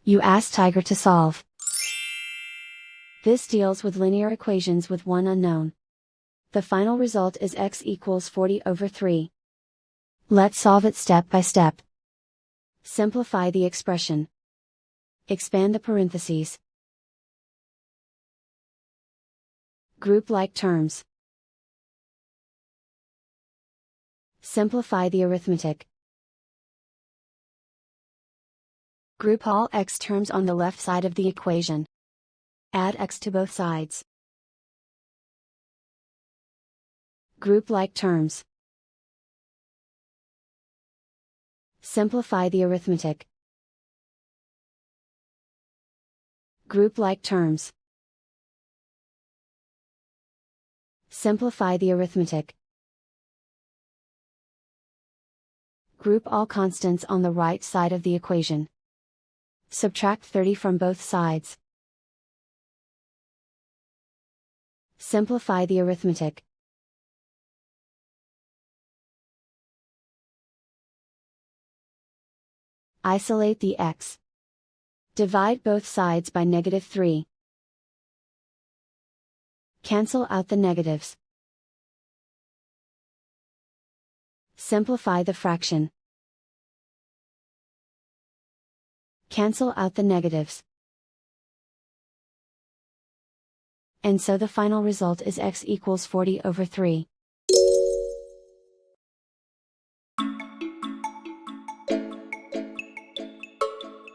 You ask Tiger to solve. This deals with linear equations with one unknown. The final result is x equals 40/3. Let's solve it step by step. Simplify the expression. Expand the parentheses. Group like terms. Simplify the arithmetic. Group all x terms on the left side of the equation. Add x to both sides. Group like terms. Simplify the arithmetic. Group like terms. Simplify the arithmetic. Group all constants on the right side of the equation. Subtract 30 from both sides. Simplify the arithmetic. Isolate the x. Divide both sides by -3. Cancel out the negatives. Simplify the fraction. Cancel out the negatives. And so the final result is x equals 40/3.